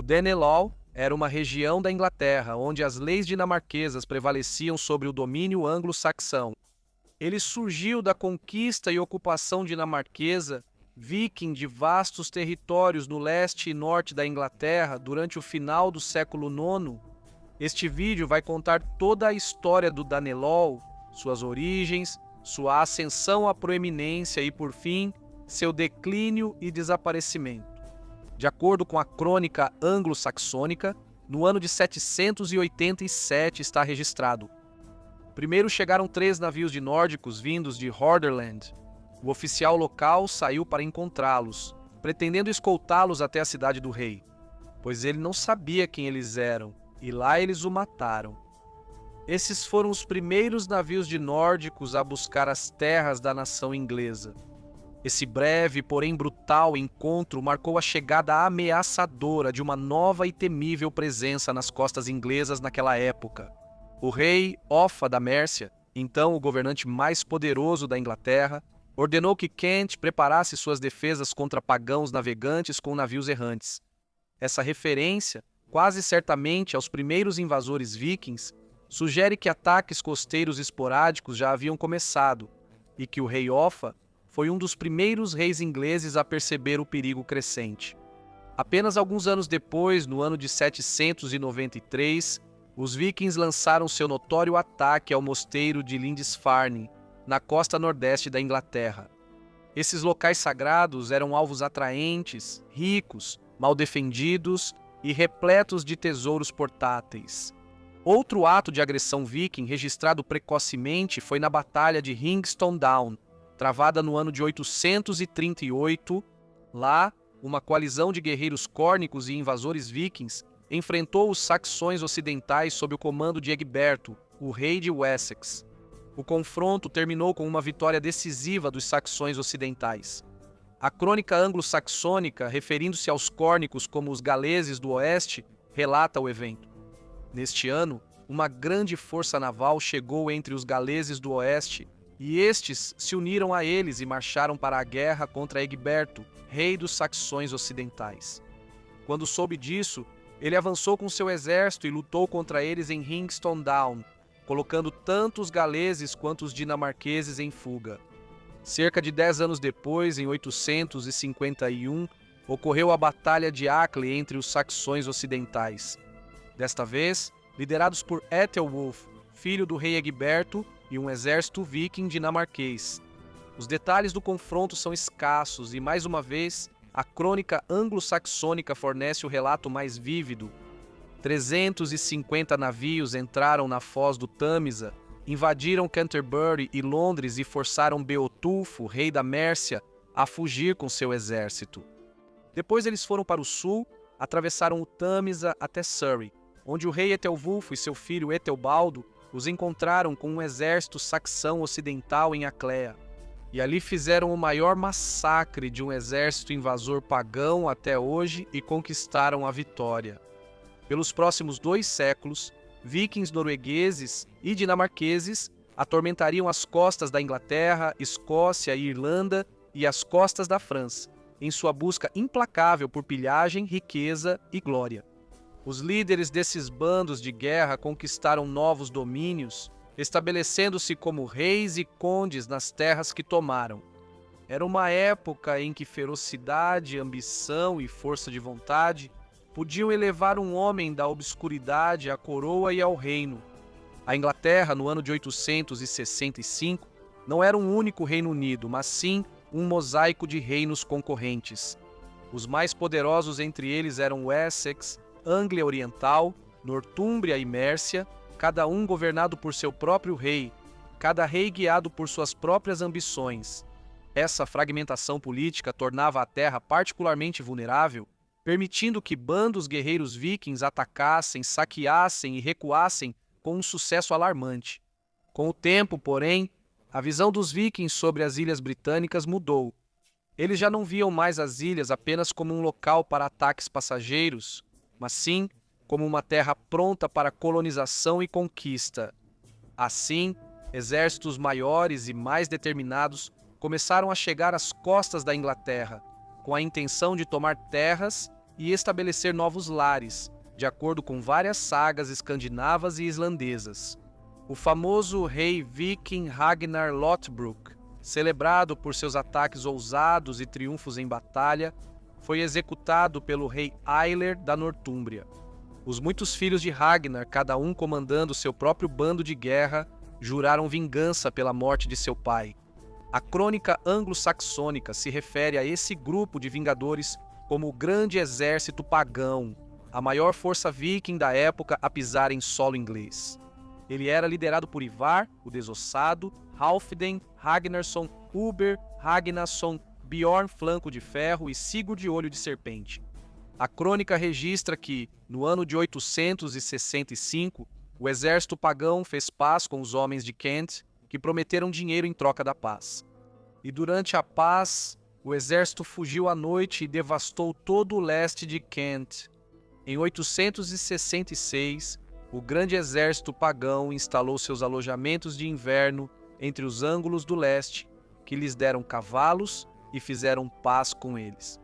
O Danelaw era uma região da Inglaterra onde as leis dinamarquesas prevaleciam sobre o domínio anglo-saxão. Ele surgiu da conquista e ocupação dinamarquesa viking de vastos territórios no leste e norte da Inglaterra durante o final do século IX. Este vídeo vai contar toda a história do Danelaw, suas origens, sua ascensão à proeminência e, por fim, seu declínio e desaparecimento. De acordo com a crônica anglo-saxônica, no ano de 787 está registrado: primeiro chegaram 3 navios de nórdicos vindos de Hordaland. O oficial local saiu para encontrá-los, pretendendo escoltá-los até a cidade do rei, pois ele não sabia quem eles eram, e lá eles o mataram. Esses foram os primeiros navios de nórdicos a buscar as terras da nação inglesa. Esse breve, porém brutal encontro marcou a chegada ameaçadora de uma nova e temível presença nas costas inglesas naquela época. O rei Offa da Mércia, então o governante mais poderoso da Inglaterra, ordenou que Kent preparasse suas defesas contra pagãos navegantes com navios errantes. Essa referência, quase certamente aos primeiros invasores vikings, sugere que ataques costeiros esporádicos já haviam começado e que o rei Offa foi um dos primeiros reis ingleses a perceber o perigo crescente. Apenas alguns anos depois, no ano de 793, os vikings lançaram seu notório ataque ao mosteiro de Lindisfarne, na costa nordeste da Inglaterra. Esses locais sagrados eram alvos atraentes, ricos, mal defendidos e repletos de tesouros portáteis. Outro ato de agressão viking registrado precocemente foi na Batalha de Hingstone Down, travada no ano de 838. Lá, uma coalizão de guerreiros córnicos e invasores vikings enfrentou os saxões ocidentais sob o comando de Egberto, o rei de Wessex. O confronto terminou com uma vitória decisiva dos saxões ocidentais. A crônica anglo-saxônica, referindo-se aos córnicos como os galeses do oeste, relata o evento. Neste ano, uma grande força naval chegou entre os galeses do oeste e estes se uniram a eles e marcharam para a guerra contra Egberto, rei dos saxões ocidentais. Quando soube disso, ele avançou com seu exército e lutou contra eles em Hingstone Down, colocando tanto os galeses quanto os dinamarqueses em fuga. Cerca de 10 anos depois, em 851, ocorreu a Batalha de Ackley entre os saxões ocidentais. Desta vez, liderados por Ethelwulf, filho do rei Egberto, e um exército viking dinamarquês. Os detalhes do confronto são escassos e, mais uma vez, a crônica anglo-saxônica fornece o relato mais vívido. 350 navios entraram na foz do Tâmisa, invadiram Canterbury e Londres e forçaram Beotulfo, rei da Mércia, a fugir com seu exército. Depois eles foram para o sul, atravessaram o Tâmisa até Surrey, onde o rei Ethelwulfo e seu filho Etelbaldo os encontraram com um exército saxão ocidental em Acléa, e ali fizeram o maior massacre de um exército invasor pagão até hoje e conquistaram a vitória. Pelos próximos 2 séculos, vikings noruegueses e dinamarqueses atormentariam as costas da Inglaterra, Escócia e Irlanda e as costas da França, em sua busca implacável por pilhagem, riqueza e glória. Os líderes desses bandos de guerra conquistaram novos domínios, estabelecendo-se como reis e condes nas terras que tomaram. Era uma época em que ferocidade, ambição e força de vontade podiam elevar um homem da obscuridade à coroa e ao reino. A Inglaterra, no ano de 865, não era um único Reino Unido, mas sim um mosaico de reinos concorrentes. Os mais poderosos entre eles eram Wessex, Anglia Oriental, Nortúmbria e Mércia, cada um governado por seu próprio rei, cada rei guiado por suas próprias ambições. Essa fragmentação política tornava a terra particularmente vulnerável, permitindo que bandos guerreiros vikings atacassem, saqueassem e recuassem com um sucesso alarmante. Com o tempo, porém, a visão dos vikings sobre as ilhas britânicas mudou. Eles já não viam mais as ilhas apenas como um local para ataques passageiros, mas sim como uma terra pronta para colonização e conquista. Assim, exércitos maiores e mais determinados começaram a chegar às costas da Inglaterra, com a intenção de tomar terras e estabelecer novos lares, de acordo com várias sagas escandinavas e islandesas. O famoso rei viking Ragnar Lothbrok, celebrado por seus ataques ousados e triunfos em batalha, foi executado pelo rei Eilert da Nortúmbria. Os muitos filhos de Ragnar, cada um comandando seu próprio bando de guerra, juraram vingança pela morte de seu pai. A crônica anglo-saxônica se refere a esse grupo de vingadores como o Grande Exército Pagão, a maior força viking da época a pisar em solo inglês. Ele era liderado por Ivar, o Desossado, Halfden, Ragnarsson, Uber, Ragnarsson, Bjorn Flanco de Ferro e Sigurd Olho de Serpente. A crônica registra que, no ano de 865, o exército pagão fez paz com os homens de Kent, que prometeram dinheiro em troca da paz. E durante a paz, o exército fugiu à noite e devastou todo o leste de Kent. Em 866, o grande exército pagão instalou seus alojamentos de inverno entre os ângulos do leste, que lhes deram cavalos e fizeram paz com eles.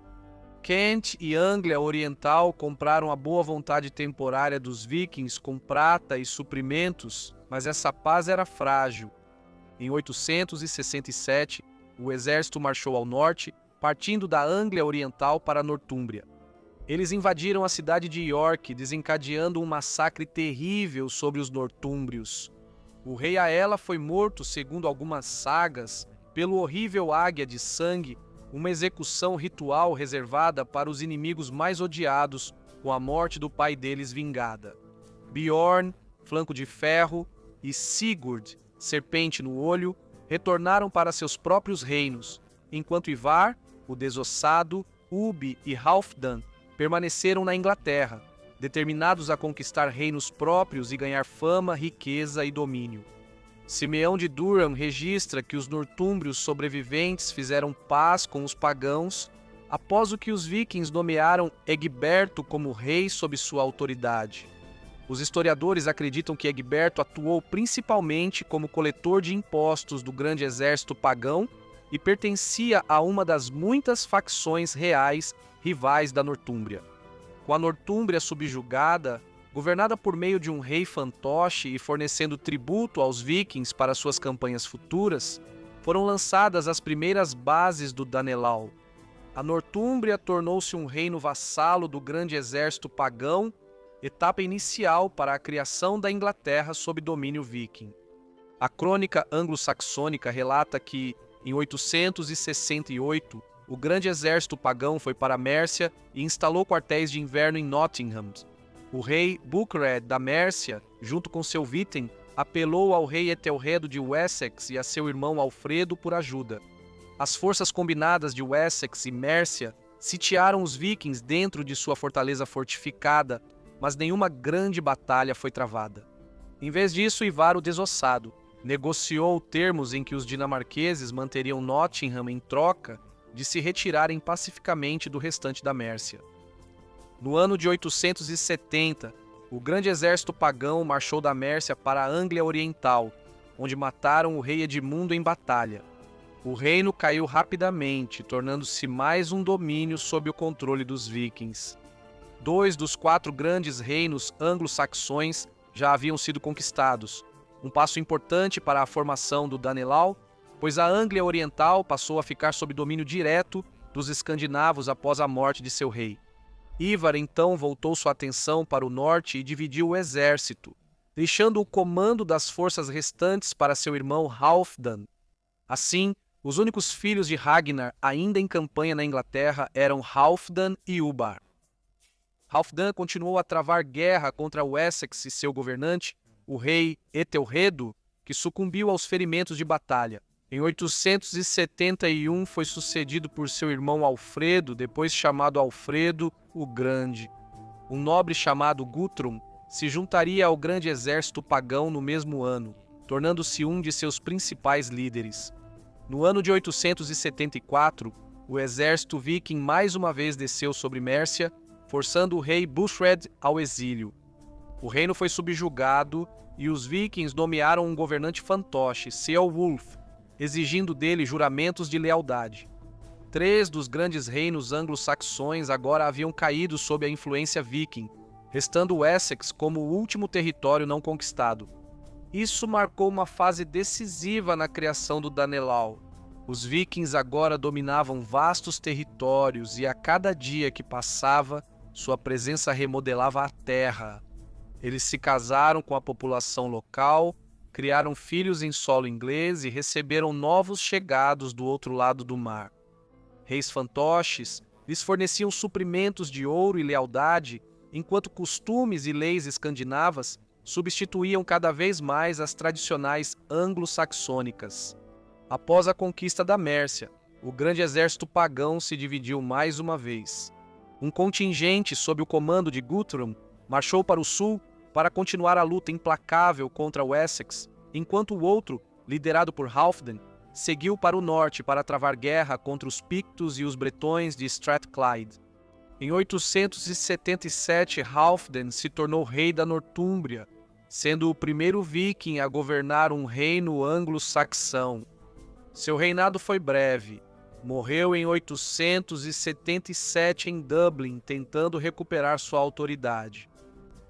Kent e Anglia Oriental compraram a boa vontade temporária dos vikings com prata e suprimentos, mas essa paz era frágil. Em 867, o exército marchou ao norte, partindo da Anglia Oriental para a Nortúmbria. Eles invadiram a cidade de York, desencadeando um massacre terrível sobre os nortúmbrios. O rei Aela foi morto, segundo algumas sagas, pelo horrível Águia de Sangue, uma execução ritual reservada para os inimigos mais odiados, com a morte do pai deles vingada. Bjorn, Flanco de Ferro, e Sigurd, Serpente no Olho, retornaram para seus próprios reinos, enquanto Ivar, o Desossado, Ubi e Halfdan permaneceram na Inglaterra, determinados a conquistar reinos próprios e ganhar fama, riqueza e domínio. Simeão de Durham registra que os nortúmbrios sobreviventes fizeram paz com os pagãos após o que os vikings nomearam Egberto como rei sob sua autoridade. Os historiadores acreditam que Egberto atuou principalmente como coletor de impostos do grande exército pagão e pertencia a uma das muitas facções reais rivais da Nortúmbria. Com a Nortúmbria subjugada, governada por meio de um rei fantoche e fornecendo tributo aos vikings para suas campanhas futuras, foram lançadas as primeiras bases do Danelau. A Nortúmbria tornou-se um reino vassalo do grande exército pagão, etapa inicial para a criação da Inglaterra sob domínio viking. A crônica anglo-saxônica relata que, em 868, o grande exército pagão foi para Mércia e instalou quartéis de inverno em Nottingham. O rei Bucred da Mércia, junto com seu Witten, apelou ao rei Etelredo de Wessex e a seu irmão Alfredo por ajuda. As forças combinadas de Wessex e Mércia sitiaram os vikings dentro de sua fortaleza fortificada, mas nenhuma grande batalha foi travada. Em vez disso, Ivar o Desossado negociou termos em que os dinamarqueses manteriam Nottingham em troca de se retirarem pacificamente do restante da Mércia. No ano de 870, o grande exército pagão marchou da Mércia para a Anglia Oriental, onde mataram o rei Edmundo em batalha. O reino caiu rapidamente, tornando-se mais um domínio sob o controle dos vikings. 2 dos 4 grandes reinos anglo-saxões já haviam sido conquistados, um passo importante para a formação do Danelau, pois a Anglia Oriental passou a ficar sob domínio direto dos escandinavos após a morte de seu rei. Ivar então voltou sua atenção para o norte e dividiu o exército, deixando o comando das forças restantes para seu irmão Halfdan. Assim, os únicos filhos de Ragnar ainda em campanha na Inglaterra eram Halfdan e Ubar. Halfdan continuou a travar guerra contra Wessex e seu governante, o rei Etelredo, que sucumbiu aos ferimentos de batalha. Em 871 foi sucedido por seu irmão Alfredo, depois chamado Alfredo o Grande. Um nobre chamado Guthrum se juntaria ao grande exército pagão no mesmo ano, tornando-se um de seus principais líderes. No ano de 874, o exército viking mais uma vez desceu sobre Mércia, forçando o rei Buthred ao exílio. O reino foi subjugado e os vikings nomearam um governante fantoche, Ceolwulf, exigindo dele juramentos de lealdade. 3 dos grandes reinos anglo-saxões agora haviam caído sob a influência viking, restando o Essex como o último território não conquistado. Isso marcou uma fase decisiva na criação do Danelaw. Os vikings agora dominavam vastos territórios e a cada dia que passava, sua presença remodelava a terra. Eles se casaram com a população local, criaram filhos em solo inglês e receberam novos chegados do outro lado do mar. Reis fantoches lhes forneciam suprimentos de ouro e lealdade, enquanto costumes e leis escandinavas substituíam cada vez mais as tradicionais anglo-saxônicas. Após a conquista da Mércia, o grande exército pagão se dividiu mais uma vez. Um contingente sob o comando de Guthrum marchou para o sul para continuar a luta implacável contra o Essex, enquanto o outro, liderado por Halfdan, seguiu para o norte para travar guerra contra os Pictos e os Bretões de Strathclyde. Em 877, Halfdan se tornou rei da Nortúmbria, sendo o primeiro viking a governar um reino anglo-saxão. Seu reinado foi breve. Morreu em 877 em Dublin, tentando recuperar sua autoridade.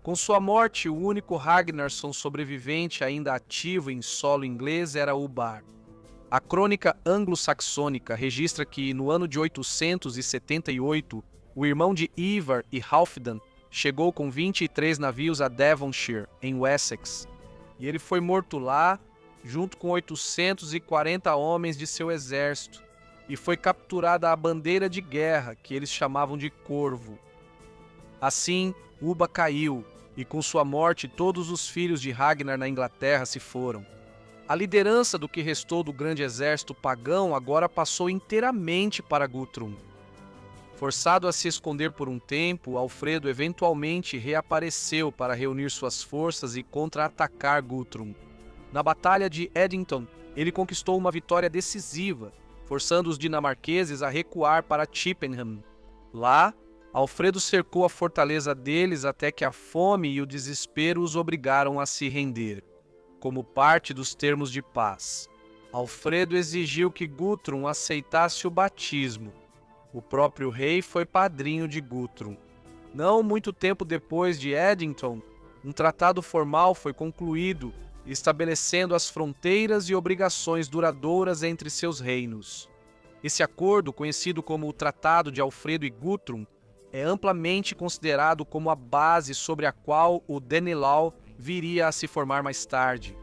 Com sua morte, o único Ragnarsson sobrevivente ainda ativo em solo inglês era Ubar. A crônica anglo-saxônica registra que, no ano de 878, o irmão de Ivar e Halfdan chegou com 23 navios a Devonshire, em Wessex, e ele foi morto lá, junto com 840 homens de seu exército, e foi capturada a bandeira de guerra, que eles chamavam de Corvo. Assim, Uba caiu, e com sua morte todos os filhos de Ragnar na Inglaterra se foram. A liderança do que restou do grande exército pagão agora passou inteiramente para Guthrum. Forçado a se esconder por um tempo, Alfredo eventualmente reapareceu para reunir suas forças e contra-atacar Guthrum. Na Batalha de Edington, ele conquistou uma vitória decisiva, forçando os dinamarqueses a recuar para Chippenham. Lá, Alfredo cercou a fortaleza deles até que a fome e o desespero os obrigaram a se render, como parte dos termos de paz. Alfredo exigiu que Guthrum aceitasse o batismo. O próprio rei foi padrinho de Guthrum. Não muito tempo depois de Edington, um tratado formal foi concluído, estabelecendo as fronteiras e obrigações duradouras entre seus reinos. Esse acordo, conhecido como o Tratado de Alfredo e Guthrum, é amplamente considerado como a base sobre a qual o Danelaw viria a se formar mais tarde,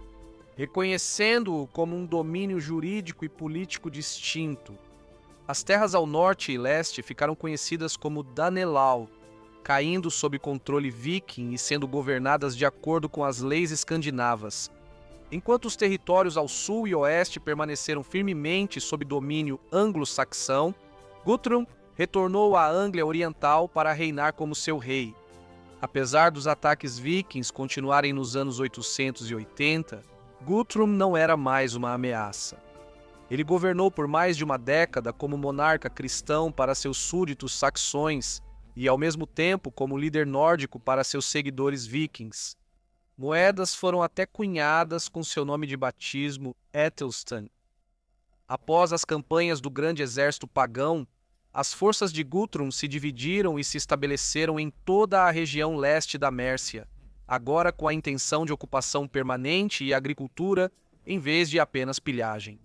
reconhecendo-o como um domínio jurídico e político distinto. As terras ao norte e leste ficaram conhecidas como Danelaw, caindo sob controle viking e sendo governadas de acordo com as leis escandinavas, enquanto os territórios ao sul e oeste permaneceram firmemente sob domínio anglo-saxão. Guthrum retornou à Anglia Oriental para reinar como seu rei. Apesar dos ataques vikings continuarem nos anos 880, Guthrum não era mais uma ameaça. Ele governou por mais de uma década como monarca cristão para seus súditos saxões e, ao mesmo tempo, como líder nórdico para seus seguidores vikings. Moedas foram até cunhadas com seu nome de batismo, Ethelstan. Após as campanhas do grande exército pagão, as forças de Guthrum se dividiram e se estabeleceram em toda a região leste da Mércia, agora com a intenção de ocupação permanente e agricultura, em vez de apenas pilhagem.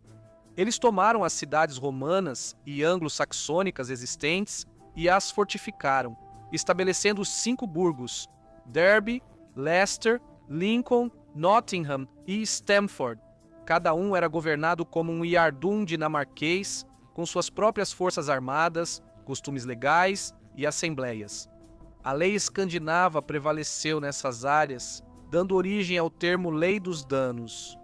Eles tomaram as cidades romanas e anglo-saxônicas existentes e as fortificaram, estabelecendo 5 burgos: Derby, Leicester, Lincoln, Nottingham e Stamford. Cada um era governado como um iardum dinamarquês, com suas próprias forças armadas, costumes legais e assembleias. A lei escandinava prevaleceu nessas áreas, dando origem ao termo Lei dos Danos.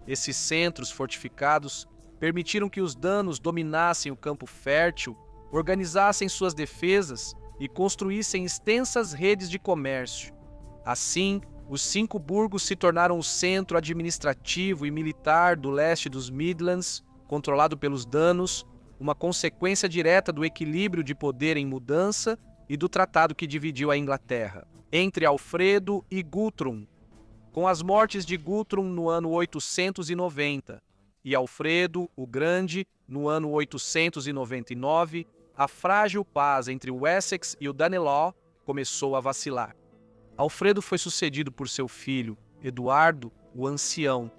Esses centros fortificados permitiram que os danos dominassem o campo fértil, organizassem suas defesas e construíssem extensas redes de comércio. Assim, os 5 burgos se tornaram o centro administrativo e militar do leste dos Midlands, controlado pelos danos, uma consequência direta do equilíbrio de poder em mudança e do tratado que dividiu a Inglaterra, entre Alfredo e Guthrum. Com as mortes de Guthrum no ano 890, e Alfredo, o Grande, no ano 899, a frágil paz entre o Wessex e o Danelaw começou a vacilar. Alfredo foi sucedido por seu filho, Eduardo, o Ancião,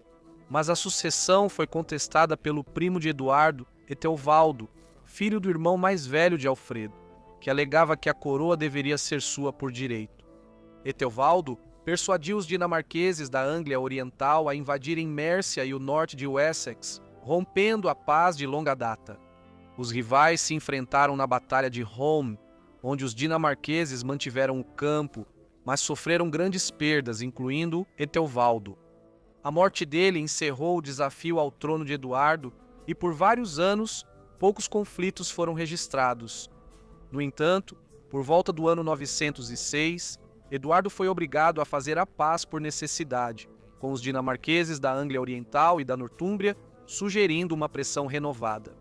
mas a sucessão foi contestada pelo primo de Eduardo, Eteovaldo, filho do irmão mais velho de Alfredo, que alegava que a coroa deveria ser sua por direito. Eteovaldo persuadiu os dinamarqueses da Anglia Oriental a invadirem Mércia e o norte de Wessex, rompendo a paz de longa data. Os rivais se enfrentaram na Batalha de Home, onde os dinamarqueses mantiveram o campo, mas sofreram grandes perdas, incluindo Eteovaldo. A morte dele encerrou o desafio ao trono de Eduardo e, por vários anos, poucos conflitos foram registrados. No entanto, por volta do ano 906, Eduardo foi obrigado a fazer a paz por necessidade, com os dinamarqueses da Anglia Oriental e da Nortúmbria sugerindo uma pressão renovada.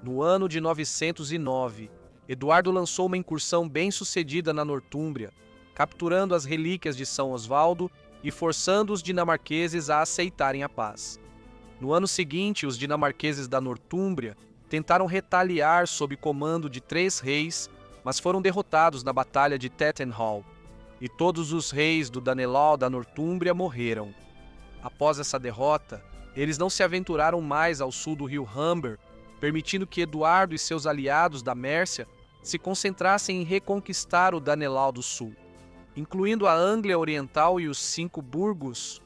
No ano de 909, Eduardo lançou uma incursão bem-sucedida na Nortúmbria, capturando as relíquias de São Osvaldo e forçando os dinamarqueses a aceitarem a paz. No ano seguinte, os dinamarqueses da Nortúmbria tentaram retaliar sob comando de 3 reis, mas foram derrotados na Batalha de Tettenhall, e todos os reis do Danelaw da Nortúmbria morreram. Após essa derrota, eles não se aventuraram mais ao sul do rio Humber, permitindo que Eduardo e seus aliados da Mércia se concentrassem em reconquistar o Danelaw do sul, incluindo a Anglia Oriental e os 5 burgos.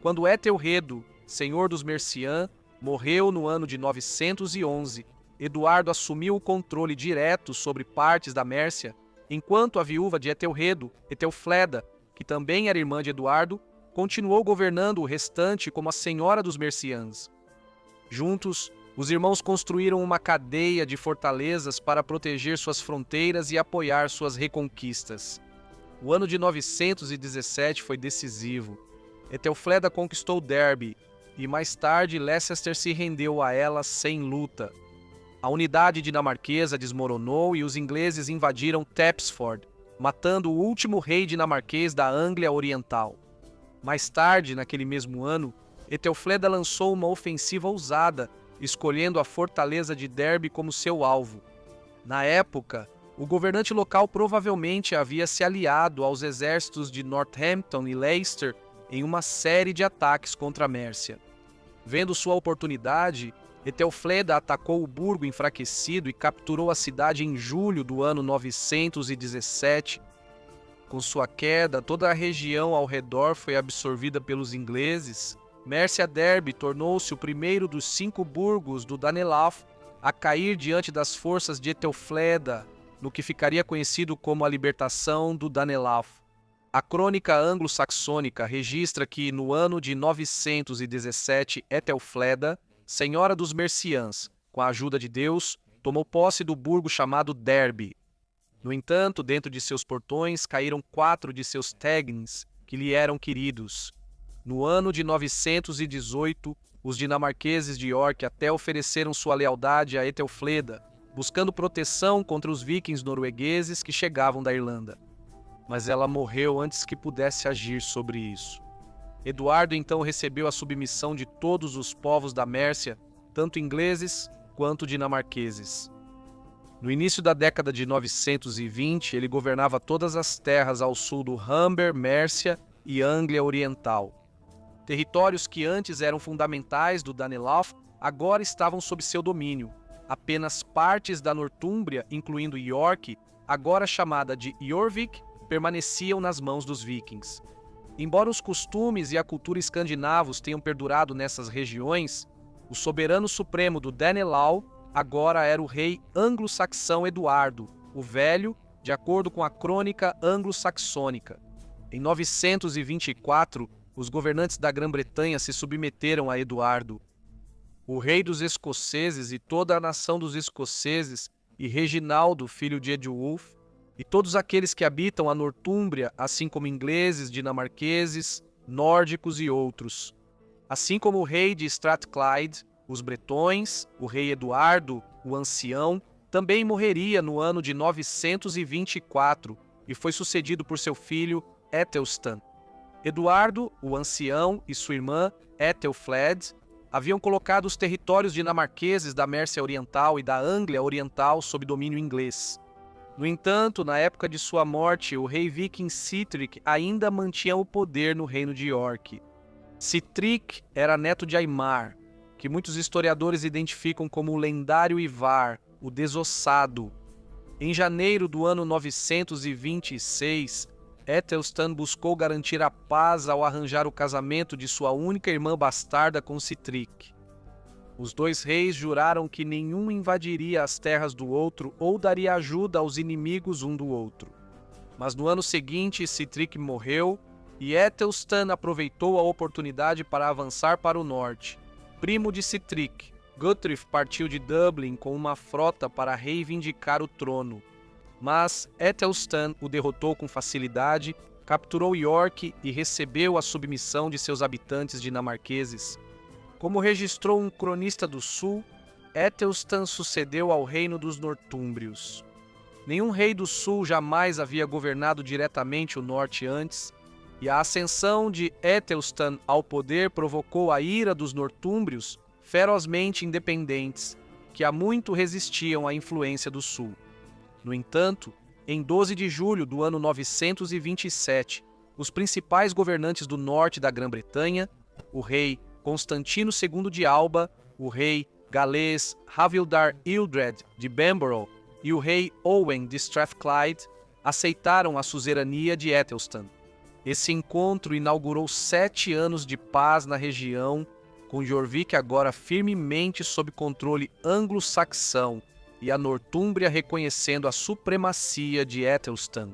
Quando Ethelredo, senhor dos Mercians, morreu no ano de 911, Eduardo assumiu o controle direto sobre partes da Mércia, enquanto a viúva de Ethelredo, Etelfleda, que também era irmã de Eduardo, continuou governando o restante como a senhora dos Mercians. Juntos, os irmãos construíram uma cadeia de fortalezas para proteger suas fronteiras e apoiar suas reconquistas. O ano de 917 foi decisivo. Etelfleda conquistou Derby, e mais tarde Leicester se rendeu a ela sem luta. A unidade dinamarquesa desmoronou e os ingleses invadiram Tepsford, matando o último rei dinamarquês da Anglia Oriental. Mais tarde, naquele mesmo ano, Etelfleda lançou uma ofensiva ousada, escolhendo a fortaleza de Derby como seu alvo. Na época, o governante local provavelmente havia se aliado aos exércitos de Northampton e Leicester em uma série de ataques contra a Mércia. Vendo sua oportunidade, Etelfleda atacou o burgo enfraquecido e capturou a cidade em julho do ano 917. Com sua queda, toda a região ao redor foi absorvida pelos ingleses. Mércia Derby tornou-se o primeiro dos 5 burgos do Danelaw a cair diante das forças de Etelfleda, no que ficaria conhecido como a libertação do Danelaw. A crônica anglo-saxônica registra que, no ano de 917, Etelfleda, senhora dos Mercians, com a ajuda de Deus, tomou posse do burgo chamado Derby. No entanto, dentro de seus portões caíram 4 de seus tegns, que lhe eram queridos. No ano de 918, os dinamarqueses de York até ofereceram sua lealdade a Etelfleda, buscando proteção contra os vikings noruegueses que chegavam da Irlanda. Mas ela morreu antes que pudesse agir sobre isso. Eduardo então recebeu a submissão de todos os povos da Mércia, tanto ingleses quanto dinamarqueses. No início da década de 920, ele governava todas as terras ao sul do Humber, Mércia e Anglia Oriental. Territórios que antes eram fundamentais do Danelaw agora estavam sob seu domínio. Apenas partes da Nortúmbria, incluindo York, agora chamada de Jorvik, permaneciam nas mãos dos vikings. Embora os costumes e a cultura escandinavos tenham perdurado nessas regiões, o soberano supremo do Danelaw agora era o rei anglo-saxão Eduardo, o Velho, de acordo com a crônica anglo-saxônica. Em 924, os governantes da Grã-Bretanha se submeteram a Eduardo. O rei dos escoceses e toda a nação dos escoceses, e Reginaldo, filho de Edwulf, e todos aqueles que habitam a Nortúmbria, assim como ingleses, dinamarqueses, nórdicos e outros. Assim como o rei de Strathclyde, os bretões, o rei Eduardo, o Ancião, também morreria no ano de 924 e foi sucedido por seu filho Ethelstan. Eduardo, o Ancião, e sua irmã Ethelfled haviam colocado os territórios dinamarqueses da Mércia Oriental e da Anglia Oriental sob domínio inglês. No entanto, na época de sua morte, o rei viking Sihtric ainda mantinha o poder no reino de York. Sihtric era neto de Aimar, que muitos historiadores identificam como o lendário Ivar, o Desossado. Em janeiro do ano 926, Ethelstan buscou garantir a paz ao arranjar o casamento de sua única irmã bastarda com Sihtric. Os dois reis juraram que nenhum invadiria as terras do outro ou daria ajuda aos inimigos um do outro. Mas no ano seguinte, Sihtric morreu e Ethelstan aproveitou a oportunidade para avançar para o norte. Primo de Sihtric, Guthrum partiu de Dublin com uma frota para reivindicar o trono. Mas Ethelstan o derrotou com facilidade, capturou York e recebeu a submissão de seus habitantes dinamarqueses. Como registrou um cronista do sul, Ethelstan sucedeu ao reino dos Nortúmbrios. Nenhum rei do sul jamais havia governado diretamente o norte antes, e a ascensão de Ethelstan ao poder provocou a ira dos Nortúmbrios, ferozmente independentes, que há muito resistiam à influência do sul. No entanto, em 12 de julho do ano 927, os principais governantes do norte da Grã-Bretanha, o rei Constantino II de Alba, o rei galês Havildar Ildred de Bamborough e o rei Owen de Strathclyde, aceitaram a suzerania de Ethelstan. Esse encontro inaugurou 7 anos de paz na região, com Jorvik agora firmemente sob controle anglo-saxão e a Nortúmbria reconhecendo a supremacia de Ethelstan.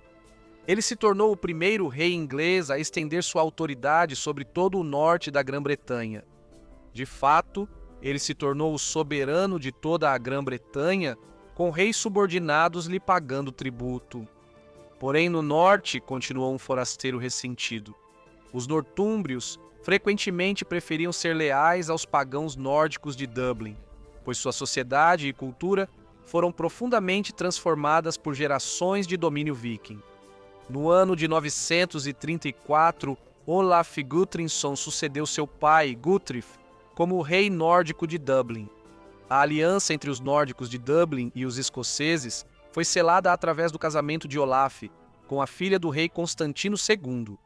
Ele se tornou o primeiro rei inglês a estender sua autoridade sobre todo o norte da Grã-Bretanha. De fato, ele se tornou o soberano de toda a Grã-Bretanha, com reis subordinados lhe pagando tributo. Porém, no norte, continuou um forasteiro ressentido, os nortúmbrios frequentemente preferiam ser leais aos pagãos nórdicos de Dublin, pois sua sociedade e cultura foram profundamente transformadas por gerações de domínio viking. No ano de 934, Olaf Guthrinsson sucedeu seu pai, Guthryf, como rei nórdico de Dublin. A aliança entre os nórdicos de Dublin e os escoceses foi selada através do casamento de Olaf com a filha do rei Constantino II.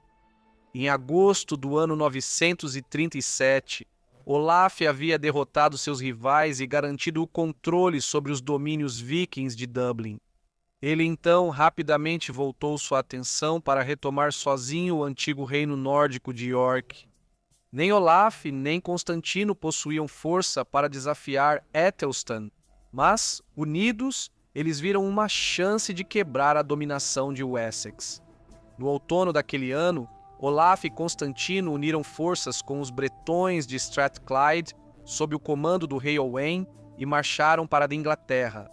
Em agosto do ano 937, Olaf havia derrotado seus rivais e garantido o controle sobre os domínios vikings de Dublin. Ele então rapidamente voltou sua atenção para retomar sozinho o antigo reino nórdico de York. Nem Olaf nem Constantino possuíam força para desafiar Ethelstan, mas, unidos, eles viram uma chance de quebrar a dominação de Wessex. No outono daquele ano, Olaf e Constantino uniram forças com os bretões de Strathclyde sob o comando do rei Owain e marcharam para a Inglaterra.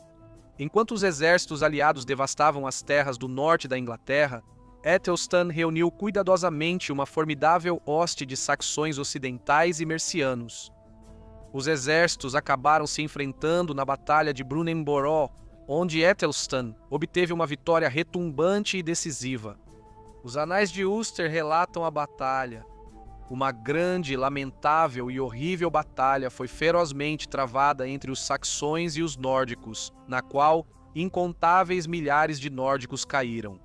Enquanto os exércitos aliados devastavam as terras do norte da Inglaterra, Ethelstan reuniu cuidadosamente uma formidável hoste de saxões ocidentais e mercianos. Os exércitos acabaram se enfrentando na Batalha de Brunanburh, onde Ethelstan obteve uma vitória retumbante e decisiva. Os anais de Ulster relatam a batalha. Uma grande, lamentável e horrível batalha foi ferozmente travada entre os saxões e os nórdicos, na qual incontáveis milhares de nórdicos caíram.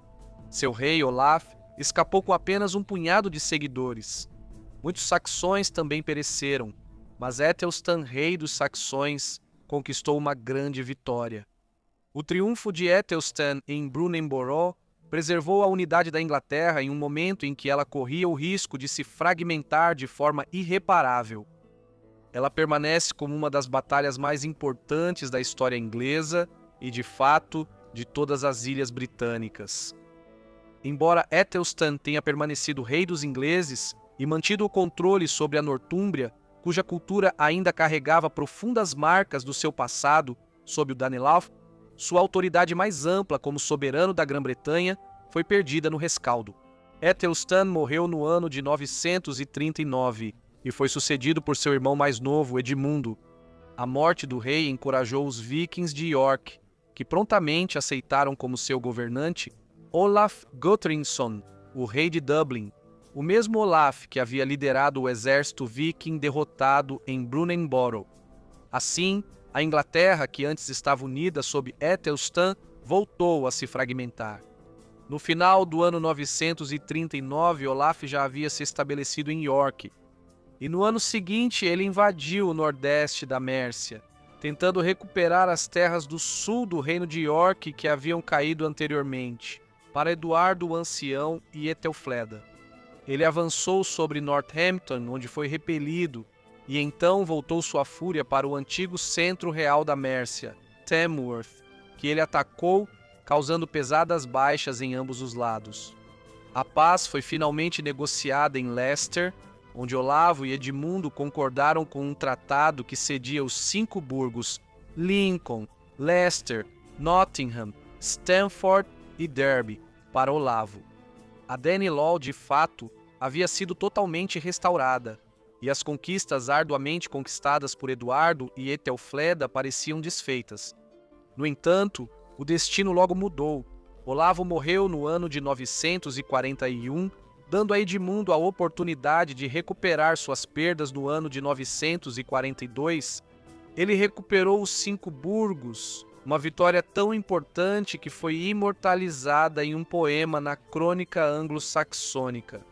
Seu rei, Olaf, escapou com apenas um punhado de seguidores. Muitos saxões também pereceram, mas Ethelstan, rei dos saxões, conquistou uma grande vitória. O triunfo de Ethelstan em Brunanburh preservou a unidade da Inglaterra em um momento em que ela corria o risco de se fragmentar de forma irreparável. Ela permanece como uma das batalhas mais importantes da história inglesa e, de fato, de todas as ilhas britânicas. Embora Ethelstan tenha permanecido rei dos ingleses e mantido o controle sobre a Nortúmbria, cuja cultura ainda carregava profundas marcas do seu passado sob o Danelaw, sua autoridade mais ampla como soberano da Grã-Bretanha foi perdida no rescaldo. Ethelstan morreu no ano de 939 e foi sucedido por seu irmão mais novo, Edmundo. A morte do rei encorajou os vikings de York, que prontamente aceitaram como seu governante Olaf Guthrinsson, o rei de Dublin, o mesmo Olaf que havia liderado o exército viking derrotado em Brunanburh. Assim, a Inglaterra, que antes estava unida sob Æthelstan, voltou a se fragmentar. No final do ano 939, Olaf já havia se estabelecido em York, e no ano seguinte ele invadiu o nordeste da Mércia, tentando recuperar as terras do sul do reino de York que haviam caído anteriormente, para Eduardo o Ancião e Ethelfleda. Ele avançou sobre Northampton, onde foi repelido, e então voltou sua fúria para o antigo centro real da Mércia, Tamworth, que ele atacou, causando pesadas baixas em ambos os lados. A paz foi finalmente negociada em Leicester, onde Olavo e Edmundo concordaram com um tratado que cedia os 5 burgos Lincoln, Leicester, Nottingham, Stamford e Derby para Olavo. A Danelaw, de fato, havia sido totalmente restaurada, e as conquistas arduamente conquistadas por Eduardo e Ethelfleda pareciam desfeitas. No entanto, o destino logo mudou. Olavo morreu no ano de 941, dando a Edmundo a oportunidade de recuperar suas perdas no ano de 942. Ele recuperou os 5 burgos, uma vitória tão importante que foi imortalizada em um poema na crônica anglo-saxônica.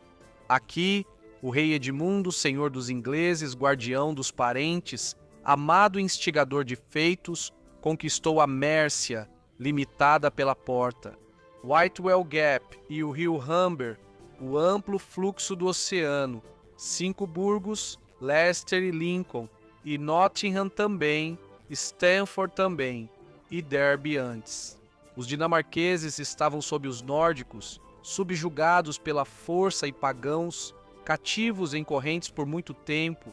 Aqui, o rei Edmundo, senhor dos ingleses, guardião dos parentes, amado instigador de feitos, conquistou a Mércia, limitada pela porta, Whitewell Gap e o rio Humber, o amplo fluxo do oceano, 5 burgos, Leicester e Lincoln, e Nottingham também, Stamford também, e Derby antes. Os dinamarqueses estavam sob os nórdicos, subjugados pela força e pagãos, cativos em correntes por muito tempo,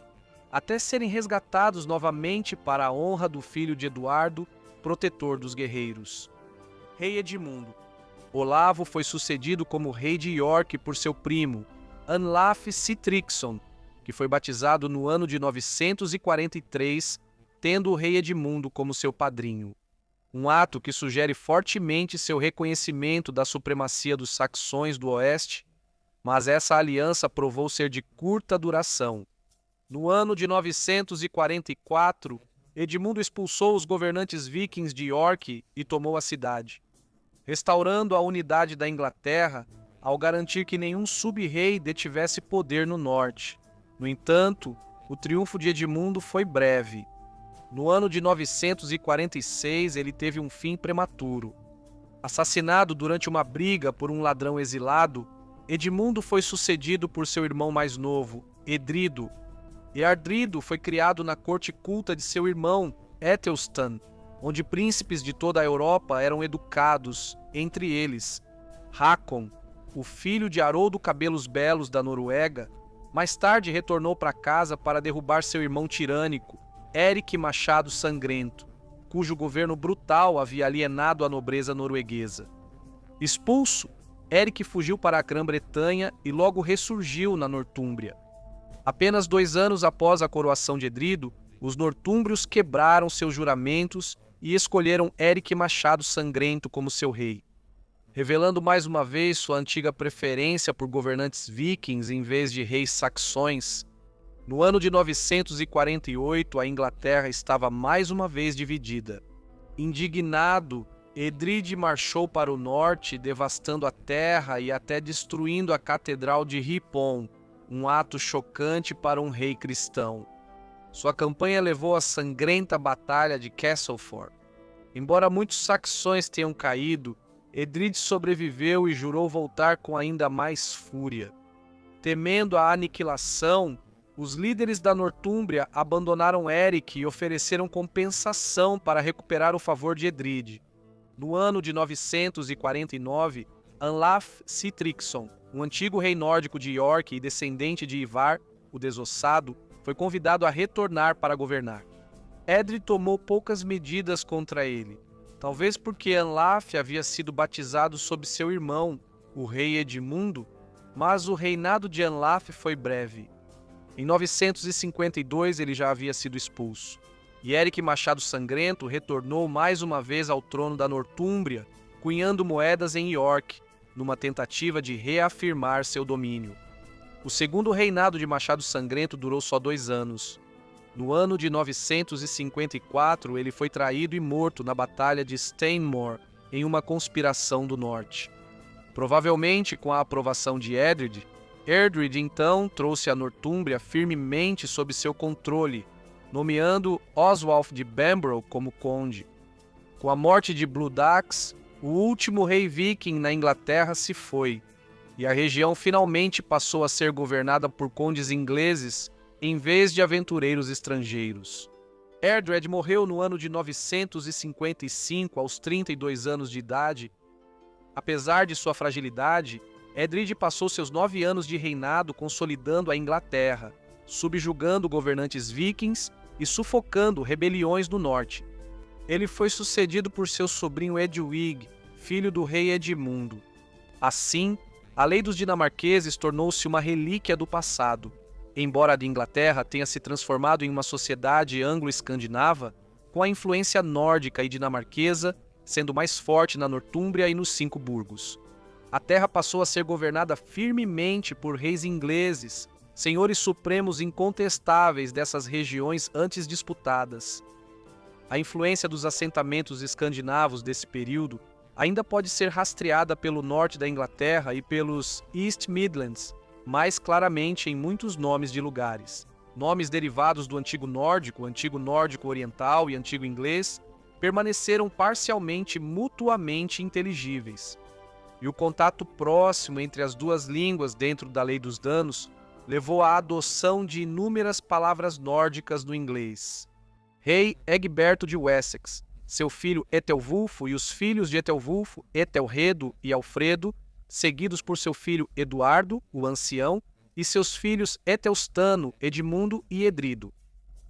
até serem resgatados novamente para a honra do filho de Eduardo, protetor dos guerreiros. Rei Edmundo. Olavo foi sucedido como rei de York por seu primo, Anlaf Sitrickson, que foi batizado no ano de 943, tendo o rei Edmundo como seu padrinho. Um ato que sugere fortemente seu reconhecimento da supremacia dos saxões do oeste, mas essa aliança provou ser de curta duração. No ano de 944, Edmundo expulsou os governantes vikings de York e tomou a cidade, restaurando a unidade da Inglaterra ao garantir que nenhum sub-rei detivesse poder no norte. No entanto, o triunfo de Edmundo foi breve. No ano de 946, ele teve um fim prematuro. Assassinado durante uma briga por um ladrão exilado, Edmundo foi sucedido por seu irmão mais novo, Edrido. Eardrido foi criado na corte culta de seu irmão, Æthelstan, onde príncipes de toda a Europa eram educados, entre eles Hakon, o filho de Haroldo Cabelos Belos da Noruega, mais tarde retornou para casa para derrubar seu irmão tirânico, Eric Machado Sangrento, cujo governo brutal havia alienado a nobreza norueguesa. Expulso, Eric fugiu para a Grã-Bretanha e logo ressurgiu na Nortúmbria. Apenas 2 anos após a coroação de Edrido, os nortúmbrios quebraram seus juramentos e escolheram Eric Machado Sangrento como seu rei, revelando mais uma vez sua antiga preferência por governantes vikings em vez de reis saxões. No ano de 948, a Inglaterra estava mais uma vez dividida. Indignado, Edride marchou para o norte, devastando a terra e até destruindo a Catedral de Ripon, um ato chocante para um rei cristão. Sua campanha levou à sangrenta Batalha de Castleford. Embora muitos saxões tenham caído, Edride sobreviveu e jurou voltar com ainda mais fúria. Temendo a aniquilação, os líderes da Nortúmbria abandonaram Eric e ofereceram compensação para recuperar o favor de Edride. No ano de 949, Anlaf Sitrickson, um antigo rei nórdico de York e descendente de Ivar, o Desossado, foi convidado a retornar para governar. Edred tomou poucas medidas contra ele, talvez porque Anlaf havia sido batizado sob seu irmão, o rei Edmundo, mas o reinado de Anlaf foi breve. Em 952 ele já havia sido expulso, e Eric Machado Sangrento retornou mais uma vez ao trono da Nortúmbria, cunhando moedas em York, numa tentativa de reafirmar seu domínio. O segundo reinado de Machado Sangrento durou só 2 anos. No ano de 954, ele foi traído e morto na Batalha de Stanmore, em uma conspiração do norte. Provavelmente com a aprovação de Edred, Eardred então trouxe a Nortúmbria firmemente sob seu controle, nomeando Oswald de Bamborough como conde. Com a morte de Bloodaxe, o último rei viking na Inglaterra se foi, e a região finalmente passou a ser governada por condes ingleses em vez de aventureiros estrangeiros. Eardred morreu no ano de 955, aos 32 anos de idade. Apesar de sua fragilidade, Edred passou seus 9 anos de reinado consolidando a Inglaterra, subjugando governantes vikings e sufocando rebeliões no norte. Ele foi sucedido por seu sobrinho Edwig, filho do rei Edmundo. Assim, a lei dos dinamarqueses tornou-se uma relíquia do passado. Embora a de Inglaterra tenha se transformado em uma sociedade anglo-escandinava, com a influência nórdica e dinamarquesa sendo mais forte na Nortúmbria e nos 5 burgos. A terra passou a ser governada firmemente por reis ingleses, senhores supremos incontestáveis dessas regiões antes disputadas. A influência dos assentamentos escandinavos desse período ainda pode ser rastreada pelo norte da Inglaterra e pelos East Midlands, mais claramente em muitos nomes de lugares. Nomes derivados do antigo nórdico oriental e antigo inglês, permaneceram parcialmente mutuamente inteligíveis. E o contato próximo entre as duas línguas dentro da Lei dos Danos levou à adoção de inúmeras palavras nórdicas no inglês. Rei Egberto de Wessex, seu filho Etelwulfo e os filhos de Etelwulfo, Etelredo e Alfredo, seguidos por seu filho Eduardo, o ancião, e seus filhos Etelstano, Edmundo e Edrido.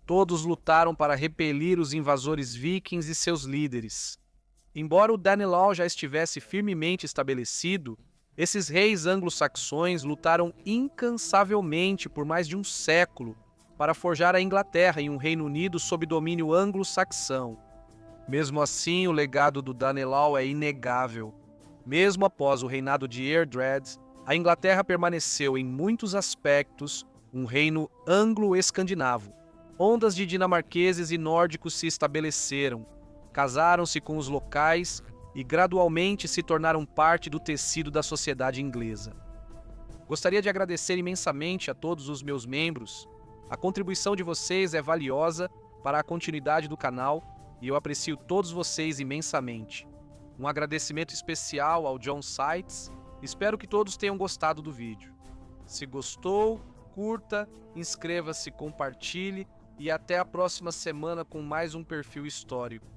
Todos lutaram para repelir os invasores vikings e seus líderes. Embora o Danelaw já estivesse firmemente estabelecido, esses reis anglo-saxões lutaram incansavelmente por mais de um século para forjar a Inglaterra em um Reino Unido sob domínio anglo-saxão. Mesmo assim, o legado do Danelaw é inegável. Mesmo após o reinado de Eardred, a Inglaterra permaneceu em muitos aspectos um reino anglo-escandinavo. Ondas de dinamarqueses e nórdicos se estabeleceram, casaram-se com os locais e gradualmente se tornaram parte do tecido da sociedade inglesa. Gostaria de agradecer imensamente a todos os meus membros. A contribuição de vocês é valiosa para a continuidade do canal e eu aprecio todos vocês imensamente. Um agradecimento especial ao John Sites. Espero que todos tenham gostado do vídeo. Se gostou, curta, inscreva-se, compartilhe e até a próxima semana com mais um perfil histórico.